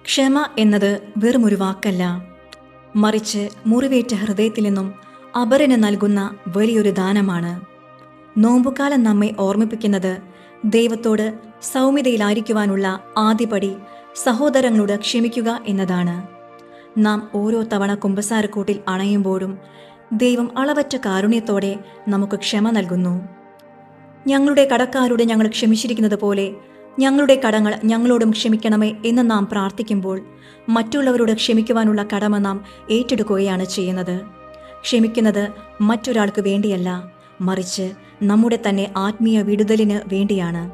ക്ഷമ എന്നത് വെറുമൊരു വാക്കല്ല, മറിച്ച് മുറിവേറ്റ ഹൃദയത്തിൽ നിന്നും അപരന് നൽകുന്ന വലിയൊരു ദാനമാണ്. നോമ്പുകാലം നമ്മെ ഓർമ്മിപ്പിക്കുന്നത് ദൈവത്തോട് സൗമ്യതയിലായിരിക്കുവാനുള്ള ആദ്യപടി സഹോദരങ്ങളോട് ക്ഷമിക്കുക എന്നതാണ്. നാം ഓരോ തവണ കുമ്പസാരക്കൂട്ടിൽ അണയുമ്പോഴും ദൈവം അളവറ്റ കാരുണ്യത്തോടെ നമുക്ക് ക്ഷമ നൽകുന്നു. ഞങ്ങളുടെ കടക്കാരോട് ഞങ്ങൾ ക്ഷമിച്ചിരിക്കുന്നത് പോലെ ഞങ്ങളുടെ കടങ്ങൾ ഞങ്ങളോടും ക്ഷമിക്കണമേ എന്ന് നാം പ്രാർത്ഥിക്കുമ്പോൾ മറ്റുള്ളവരോട് ക്ഷമിക്കുവാനുള്ള കടമ നാം ഏറ്റെടുക്കുകയാണ് ചെയ്യുന്നത്. ക്ഷമിക്കുന്നത് മറ്റൊരാൾക്ക് വേണ്ടിയല്ല, മറിച്ച് നമ്മുടെ തന്നെ ആത്മീയ വിടുതലിന് വേണ്ടിയാണ്.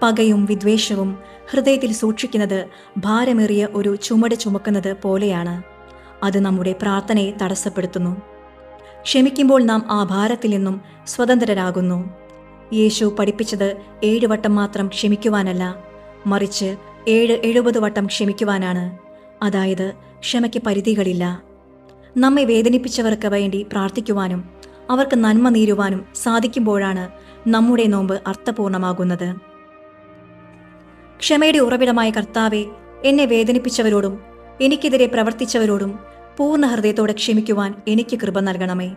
പകയും വിദ്വേഷവും ഹൃദയത്തിൽ സൂക്ഷിക്കുന്നത് ഭാരമേറിയ ഒരു ചുമട് ചുമക്കുന്നത് പോലെയാണ്. അത് നമ്മുടെ പ്രാർത്ഥനയെ തടസ്സപ്പെടുത്തുന്നു. ക്ഷമിക്കുമ്പോൾ നാം ആ ഭാരത്തിൽ നിന്നും സ്വതന്ത്രരാകുന്നു. യേശു പഠിപ്പിച്ചത് 7 വട്ടം മാത്രം ക്ഷമിക്കുവാനല്ല, മറിച്ച് 70 വട്ടം ക്ഷമിക്കുവാനാണ്. അതായത് ക്ഷമയ്ക്ക് പരിധികളില്ല. നമ്മെ വേദനിപ്പിച്ചവർക്ക് വേണ്ടി പ്രാർത്ഥിക്കുവാനും അവർക്ക് നന്മ നേരുവാനും സാധിക്കുമ്പോഴാണ് നമ്മുടെ നോമ്പ് അർത്ഥപൂർണമാകുന്നത്. ക്ഷമയുടെ ഉറവിടമായ കർത്താവെ, എന്നെ വേദനിപ്പിച്ചവരോടും എനിക്കെതിരെ പ്രവർത്തിച്ചവരോടും പൂർണ്ണ ഹൃദയത്തോടെ ക്ഷമിക്കുവാൻ എനിക്ക് കൃപ നൽകണമേ.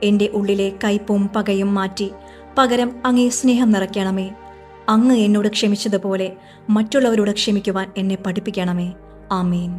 എൻ്റെ ഉള്ളിലെ കയ്പും പകയും മാറ്റി പകരം അങ്ങേ സ്നേഹം നിറയ്ക്കണമേ. അങ്ങ് എന്നോട് ക്ഷമിച്ചതുപോലെ മറ്റുള്ളവരോട് ക്ഷമിക്കുവാൻ എന്നെ പഠിപ്പിക്കണമേ. ആമേൻ.